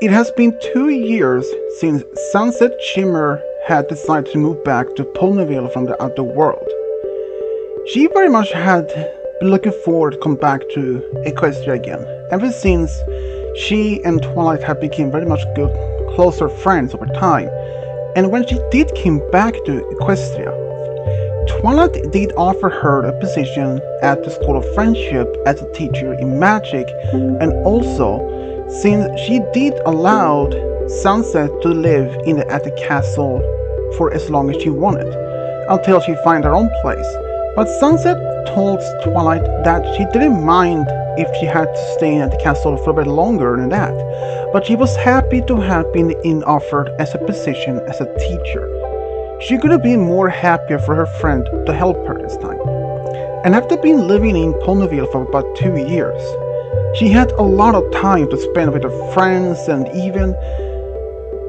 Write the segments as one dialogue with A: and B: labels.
A: It has been 2 years since Sunset Shimmer had decided to move back to Ponyville from the outer world. She very much had been looking forward to come back to Equestria again, ever since she and Twilight had become very much good, closer friends over time. And when she did come back to Equestria, Twilight did offer her a position at the School of Friendship as a teacher in magic, and also, since she did allow Sunset to live at the castle for as long as she wanted, until she found her own place. But Sunset told Twilight that she didn't mind if she had to stay at the castle for a bit longer than that, but she was happy to have been offered as a position as a teacher. She could have been more happier for her friend to help her this time. And after being living in Ponyville for about 2 years, she had a lot of time to spend with her friends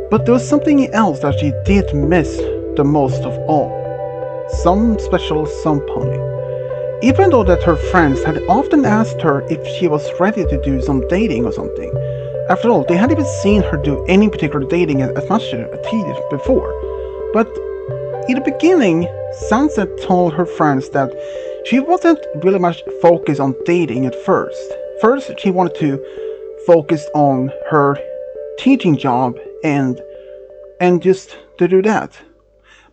A: but there was something else that she did miss the most of all. Some special some pony. Even though that her friends had often asked her if she was ready to do some dating or something. After all, they hadn't even seen her do any particular dating as much as she did before. But in the beginning, Sunset told her friends that she wasn't really much focused on dating at first. First, she wanted to focus on her teaching job and just to do that.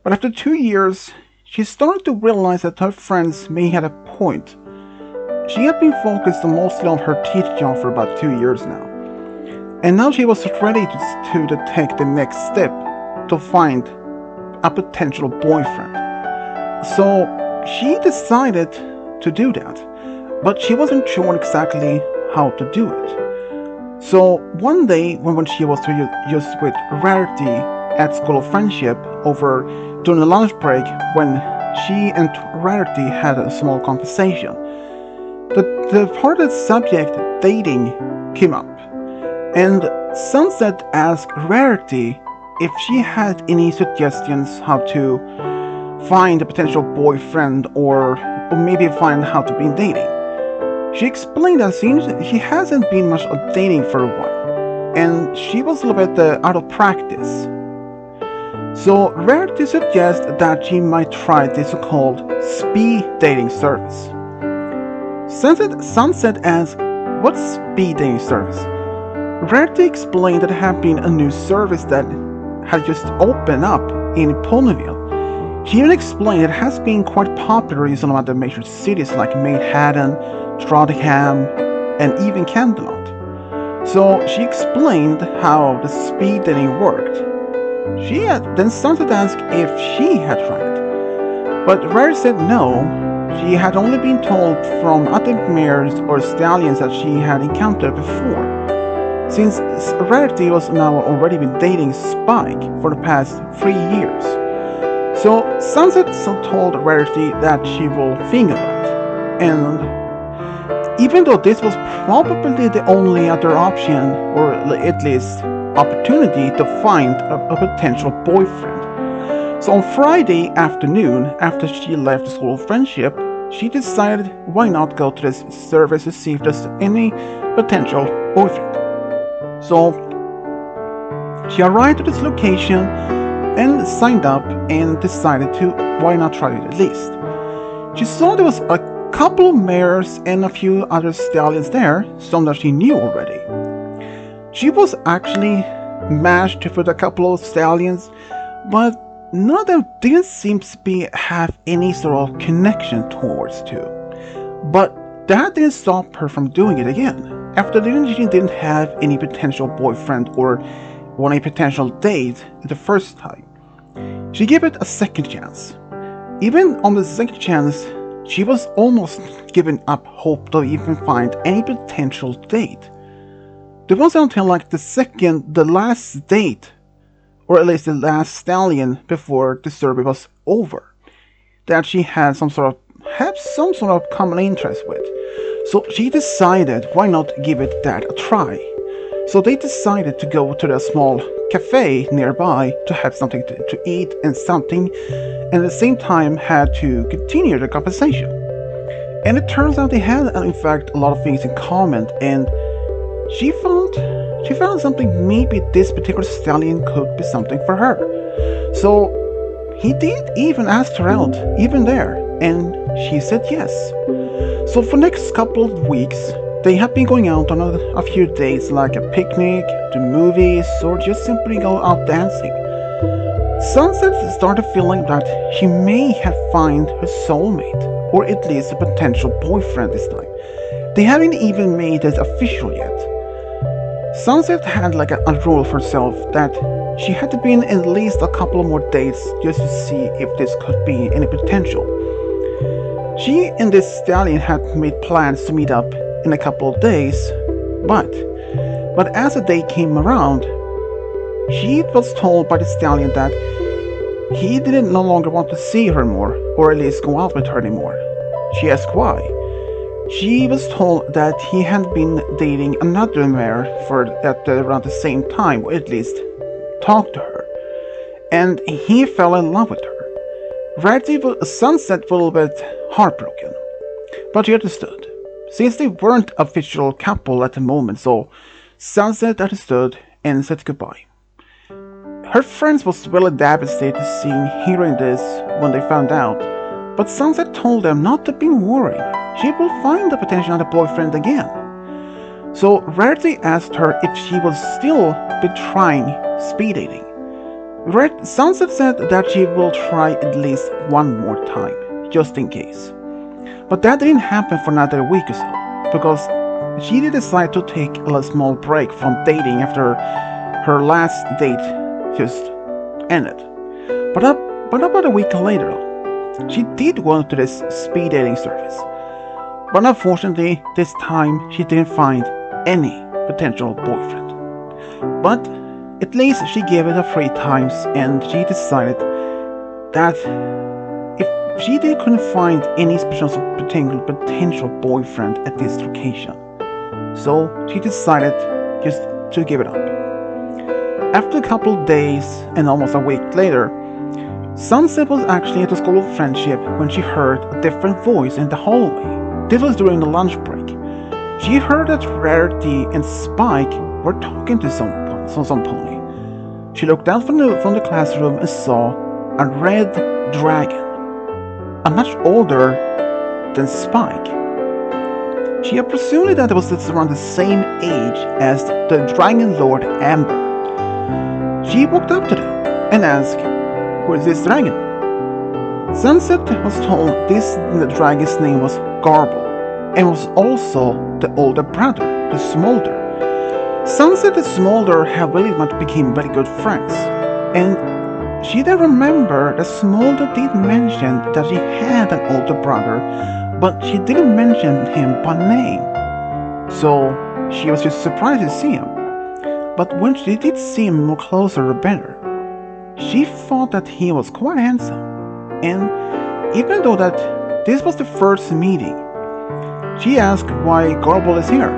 A: But after 2 years, she started to realize that her friends may have a point. She had been focused mostly on her teaching job for about 2 years now. And now she was ready to take the next step to find a potential boyfriend. So she decided to do that, but she wasn't sure exactly how to do it. So one day when she was just with Rarity at School of Friendship over during the lunch break, when she and Rarity had a small conversation, the part of the subject dating came up, and Sunset asked Rarity if she had any suggestions how to find a potential boyfriend or maybe find how to be dating. She explained that since she hasn't been much of dating for a while, and she was a little bit out of practice. So Rarity suggested that she might try this so-called speed dating service. Sunset asked, "What's speed dating service?" Rarity explained that it had been a new service that had just opened up in Ponyville. She even explained it has been quite popular in some other major cities like Manhattan, Trondheim, and even Camelot. So she explained how the speed dating worked. Then Sunset asked if she had tried it, but Rarity said no. She had only been told from other mares or stallions that she had encountered before, since Rarity was now already been dating Spike for the past 3 years. So Sunset told Rarity that she will think about it, and even though this was probably the only other option, or at least opportunity to find a potential boyfriend. So on Friday afternoon, after she left the School of Friendship, she decided why not go to this service to see if there's any potential boyfriend. So she arrived at this location and signed up and decided to why not try it at least. She saw there was a couple of mares and a few other stallions there, some that she knew already. She was actually matched with a couple of stallions, but none of them didn't seem to have any sort of connection towards two. But that didn't stop her from doing it again. After she didn't have any potential boyfriend or a potential date the first time, she gave it a second chance. Even on the second chance, she was almost giving up hope to even find any potential date. It wasn't until like the last date, or at least the last stallion before the survey was over, that she had some sort of common interest with. So she decided why not give it that a try. So they decided to go to a small cafe nearby to have something to eat and at the same time had to continue the conversation. And it turns out they had in fact a lot of things in common, and she found she found something maybe this particular stallion could be something for her. So he did even ask her out, even there, and she said yes. So for the next couple of weeks, they have been going out on a few dates, like a picnic, to movies, or just simply go out dancing. Sunset started feeling that she may have found her soulmate, or at least a potential boyfriend this time. They haven't even made it official yet. Sunset had like a rule for herself that she had to be in at least a couple of more dates just to see if this could be any potential. She and this stallion had made plans to meet up in a couple of days, but as the day came around, she was told by the stallion that he didn't no longer want to see her more, or at least go out with her anymore. She asked why. She was told that he had been dating another mare at around the same time, or at least talked to her, and he fell in love with her. Sunset was a little bit heartbroken, but she understood, since they weren't an official couple at the moment, so Sunset understood and said goodbye. Her friends was really devastated hearing this when they found out, but Sunset told them not to be worried. She will find a potential other boyfriend again. So Rarity asked her if she would still be trying speed dating. Sunset said that she will try at least one more time, just in case. But that didn't happen for another week or so, because she did decide to take a small break from dating after her last date just ended. But about a week later, she did go to this speed dating service. But unfortunately, this time she didn't find any potential boyfriend. But at least she gave it a 3 times, and she decided that if she couldn't find any potential boyfriend at this location, so she decided just to give it up. After a couple of days and almost a week later, Sunset was actually at the School of Friendship when she heard a different voice in the hallway. This was during the lunch break. She heard that Rarity and Spike were talking to some pony. She looked out from the classroom and saw a red dragon, a much older than Spike. She had presumed that it was around the same age as the Dragon Lord Amber. She walked up to them and asked, "Who is this dragon?" Sunset was told the dragon's name was Garble, and was also the older brother, the Smolder. Sunset and Smolder have really became very good friends, and she then remembered that Smolder did mention that she had an older brother, but she didn't mention him by name. So she was just surprised to see him. But when she did see him more closer or better, she thought that he was quite handsome. And even though that this was the first meeting, she asked why Garble is here.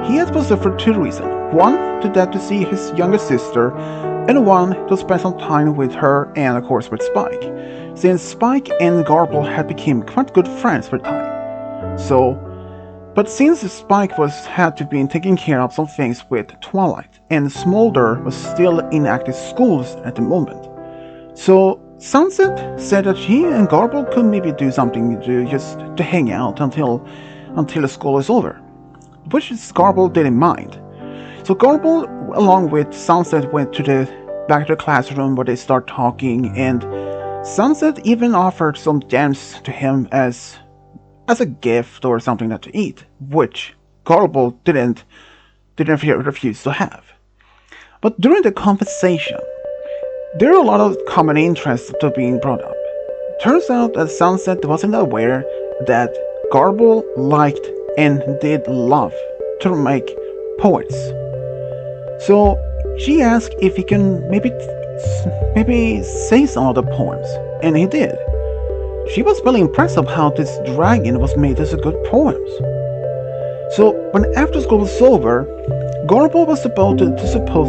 A: He had was there for 2 reasons. One, to see his younger sister, and one, to spend some time with her and of course with Spike, since Spike and Garble had become quite good friends for a time. But since Spike had to be taking care of some things with Twilight, and Smolder was still in active schools at the moment, so Sunset said that she and Garble could maybe do something to hang out until the school is over, which Garble didn't mind. So Garble, along with Sunset, went back to the classroom where they start talking, and Sunset even offered some gems to him as a gift or something to eat, which Garble didn't refuse to have. But during the conversation, there are a lot of common interests to being brought up. Turns out that Sunset wasn't aware that Garble liked and did love to make poets. So she asked if he can maybe say some of the poems, and he did. She was really impressed of how this dragon was made as a good poems. So when after school was over, Garble was supposed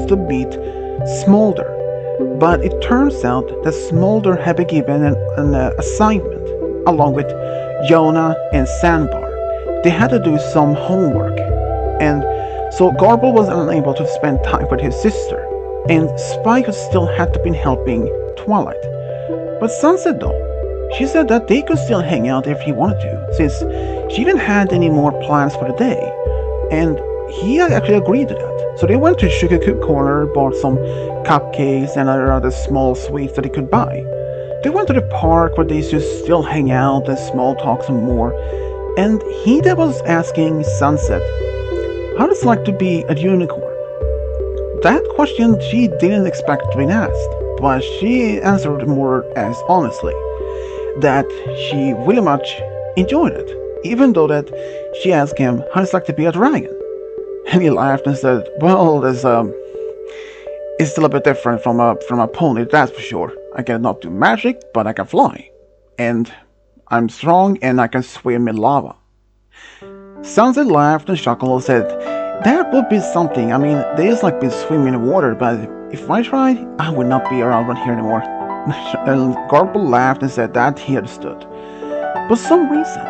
A: to meet Smolder, but it turns out that Smolder had been given an assignment along with Jonah and Sandbar. They had to do some homework, and So Garble was unable to spend time with his sister, and Spike still had to be helping Twilight. But Sunset though, she said that they could still hang out if he wanted to, since she didn't have any more plans for the day, and he actually agreed to that. So they went to Sugar Cube Corner, bought some cupcakes and other small sweets that they could buy. They went to the park where they just still hang out and small talk some more, and he then was asking Sunset how it's like to be a unicorn. That question she didn't expect to be asked, but she answered more as honestly that she really much enjoyed it, even though that she asked him how it's like to be a dragon. And he laughed and said, well, it's still a bit different from a pony, that's for sure. I cannot do magic, but I can fly. And I'm strong and I can swim in lava. Sunset laughed and chuckled and said, that would be something. I mean, they just like been swimming in water, but if I tried, I would not be around here anymore. And Garble laughed and said that he understood. But for some reason,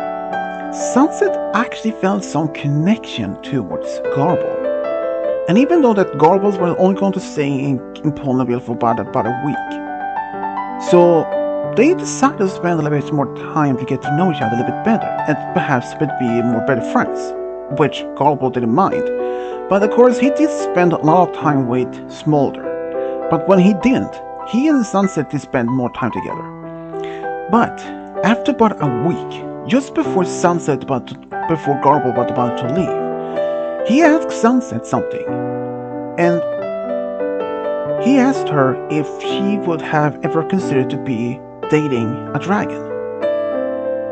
A: Sunset actually felt some connection towards Garble. And even though that Garbles was only going to stay in Ponyville for about a week, so they decided to spend a little bit more time to get to know each other a little bit better, and perhaps would be more better friends, which Garble didn't mind. But of course, he did spend a lot of time with Smolder. But when he didn't, he and Sunset did spend more time together. But after about a week, just before before Garble was about to leave, he asked Sunset something, and he asked her if she would have ever considered to be dating a dragon.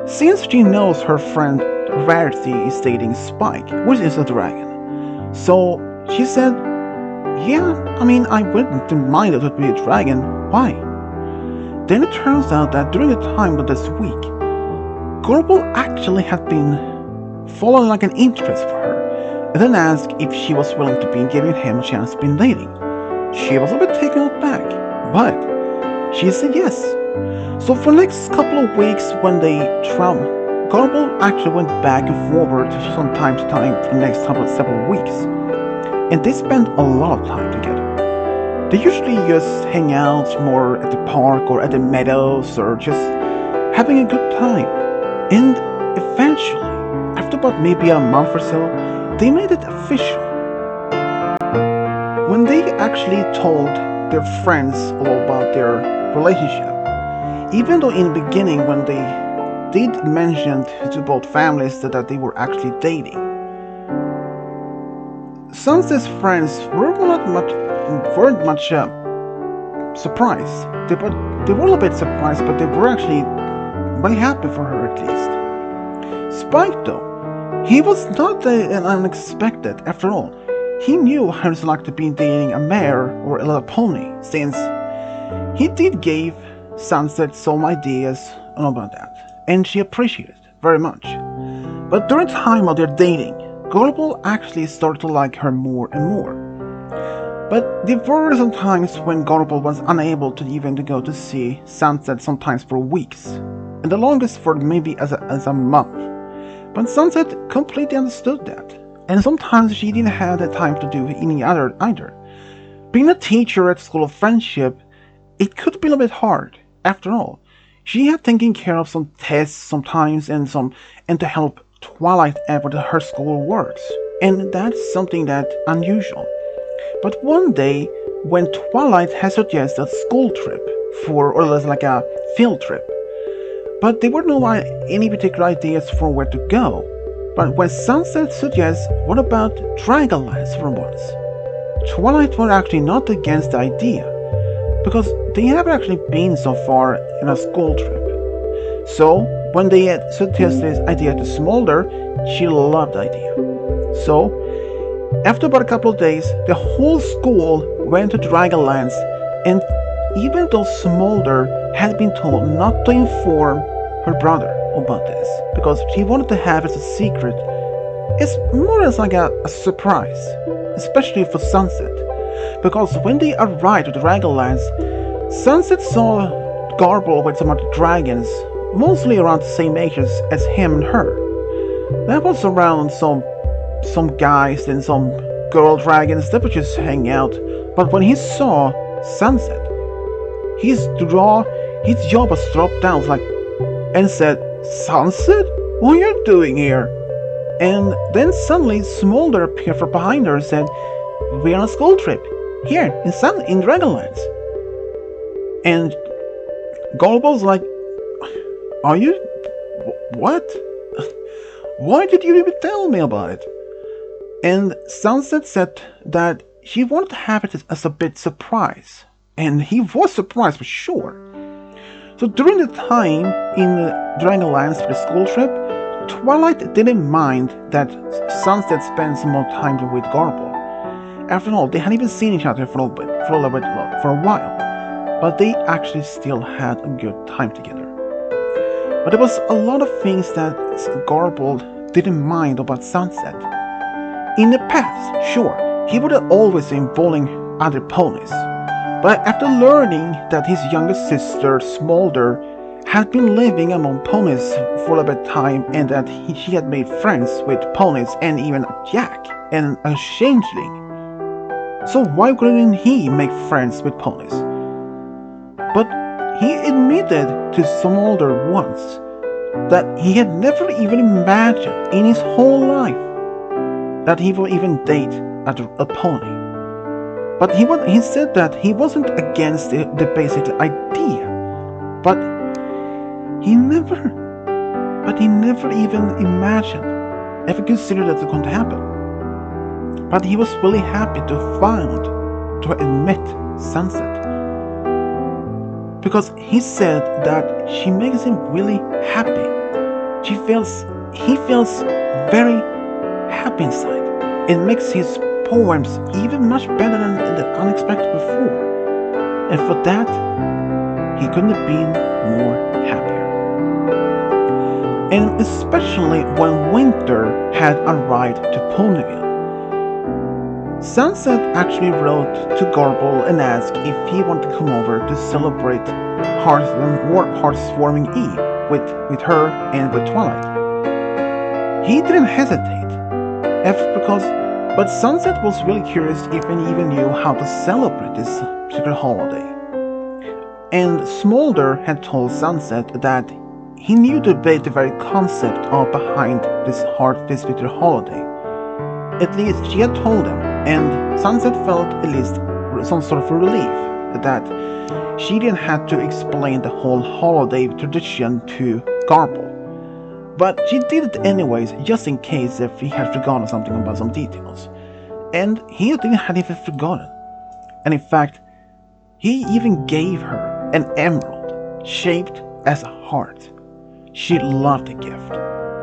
A: Since she knows her friend Rarity is dating Spike, which is a dragon, so she said, yeah, I mean, I wouldn't mind it would be a dragon, why? Then it turns out that during the time of this week, Garble actually had been following like an interest for her, and then asked if she was willing to be giving him a chance to be dating. She was a bit taken aback, but she said yes. So for the next couple of weeks when they traveled, Garble actually went back and forward from time to time for the next several weeks, and they spent a lot of time together. They usually just hang out more at the park or at the meadows or just having a good time. And eventually, after about maybe a month or so, they made it official. When they actually told their friends all about their relationship, even though in the beginning when they did mention to both families that they were actually dating, Sunset's friends weren't much surprised. They were a little bit surprised, but they were actually very happy for her at least. Spike though, he was not an unexpected after all. He knew how it's like to be dating a mare or a little pony, since he did give Sunset some ideas about that, and she appreciated it very much. But during the time of their dating, Garble actually started to like her more and more. But there were some times when Garble was unable to even to go to see Sunset, sometimes for weeks, and the longest for maybe as a month. But Sunset completely understood that, and sometimes she didn't have the time to do any other either. Being a teacher at School of Friendship, it could be a little bit hard. After all, she had taken care of some tests sometimes and to help Twilight with her school works, and that's something that's unusual. But one day, when Twilight had suggested a school trip or like a field trip, but there were no any particular ideas for where to go. But when Sunset suggests, what about Dragonlance for once? Twilight was actually not against the idea, because they haven't actually been so far in a school trip. So when they had suggested this idea to Smolder, she loved the idea. So after about a couple of days, the whole school went to Dragonlance, and even though Smolder had been told not to inform her brother about this, because she wanted to have it as a secret, it's more as like a surprise, especially for Sunset, because when they arrived at Dragonlance, Sunset saw Garble with some other dragons, mostly around the same ages as him and her. That was around some guys and some girl dragons that would just hang out, but when he saw Sunset, his jaw was dropped down like, and said, "Sunset, what are you doing here?" And then suddenly Smolder appeared from behind her and said, "We're on a school trip, here in Dragonlands." And Garble was like, "Are you? What? Why did you even tell me about it?" And Sunset said that she wanted to have it as a bit surprise. And he was surprised for sure. So during the time in Dragonlands for the school trip, Twilight didn't mind that Sunset spent some more time with Garble. After all, they hadn't even seen each other for a while, but they actually still had a good time together. But there was a lot of things that Garble didn't mind about Sunset. In the past, sure, he would have always been bullying other ponies, but after learning that his younger sister, Smolder, had been living among ponies for a bit of time and that she had made friends with ponies and even a Jack and a changeling, so why couldn't he make friends with ponies? But he admitted to Smolder once that he had never even imagined in his whole life that he would even date a pony. But he said that he wasn't against the basic idea, but he never even imagined, ever considered that it could happen. But he was really happy to admit Sunset, because he said that she makes him really happy. He feels very happy inside. It makes his poems even much better than unexpected before. And for that, he couldn't have been more happier. And especially when winter had arrived to Ponyville. Sunset actually wrote to Garble and asked if he wanted to come over to celebrate Hearthwarming Eve with her and with Twilight. He didn't hesitate, but Sunset was really curious if he even knew how to celebrate this particular holiday. And Smolder had told Sunset that he knew the very concept behind this particular holiday. At least she had told him, and Sunset felt at least some sort of relief that she didn't have to explain the whole holiday tradition to Garble. But she did it anyways, just in case if he had forgotten something about some details. And he hadn't even forgotten. And in fact, he even gave her an emerald shaped as a heart. She loved the gift,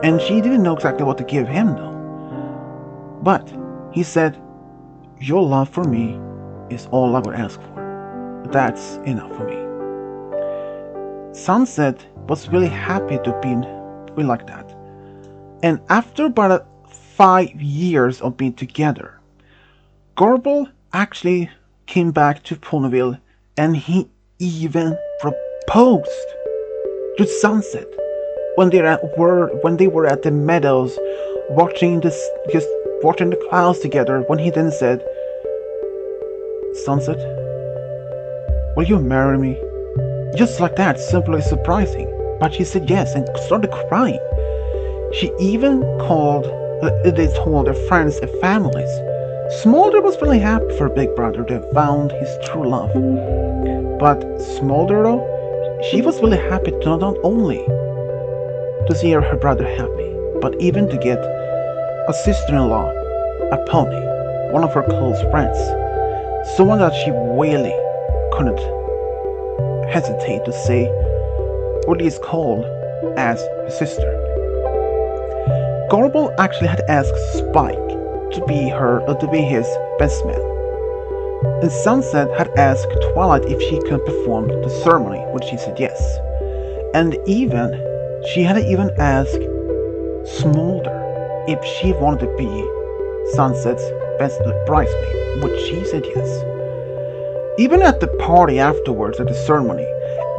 A: and she didn't know exactly what to give him though. But he said, "Your love for me is all I would ask for. That's enough for me." Sunset was really happy to be like that. And after about 5 years of being together, Garble actually came back to Ponyville, and he even proposed to Sunset when they were at the meadows watching the clouds together. When he then said, "Sunset, will you marry me?" Just like that, simply surprising. But she said yes and started crying. She even told their friends and families. Smolder was really happy for Big Brother to have found his true love. But Smolder, though, she was really happy to not only to see her brother happy, but even to get a sister-in-law, a pony, one of her close friends, someone that she really couldn't hesitate to say what is called as her sister. Garble actually had asked Spike to be his best man, and Sunset had asked Twilight if she could perform the ceremony, which she said yes. And she had even asked Smolder if she wanted to be Sunset's best bridesmaid, which she said yes. Even at the party afterwards at the ceremony,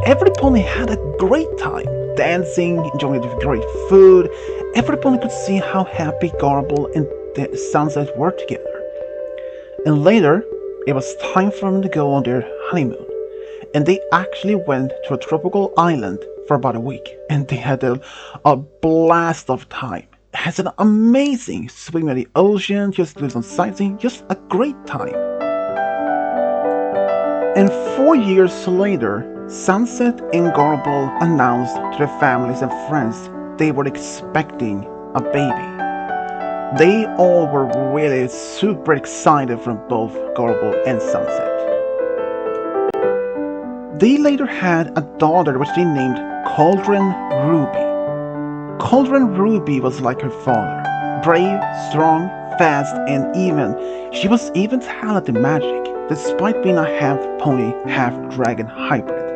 A: every pony had a great time, dancing, enjoying the great food. Every pony could see how happy Garble and the Sunset were together. And later, it was time for them to go on their honeymoon. And they actually went to a tropical island for about a week. And they had a blast of time. It has an amazing swim in the ocean, just doing some sightseeing, just a great time. And 4 years later, Sunset and Garble announced to their families and friends they were expecting a baby. They all were really super excited from both Garble and Sunset. They later had a daughter which they named Cauldron Ruby. Cauldron Ruby was like her father, brave, strong, fast, and she was even talented in magic, despite being a half-pony, half-dragon hybrid.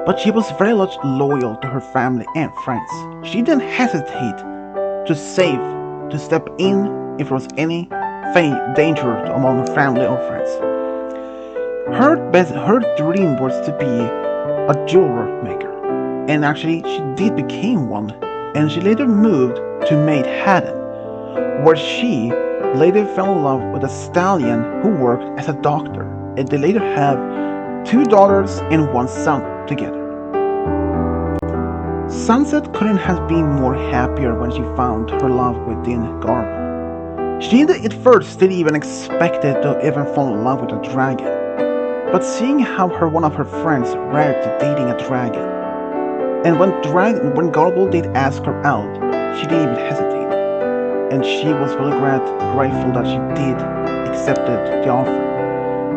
A: But she was very much loyal to her family and friends. She didn't hesitate to step in if there was any danger among her family or friends. Her dream was to be a jewelry maker, and actually she did become one, and she later moved to Maid Haddon, where she later fell in love with a stallion who worked as a doctor, and they later have 2 daughters and 1 son together. Sunset couldn't have been more happier when she found her love within Garble. She at first didn't even expect to even fall in love with a dragon, but seeing how one of her friends read to dating a dragon, and when Garble did ask her out, she didn't even hesitate, and she was really grateful that she did accepted the offer,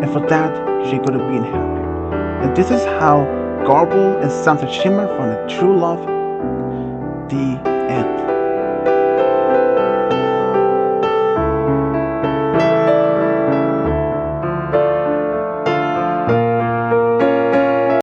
A: and for that she could have been happier. And this is how Garble and Sunset Shimmer found a true love. The end.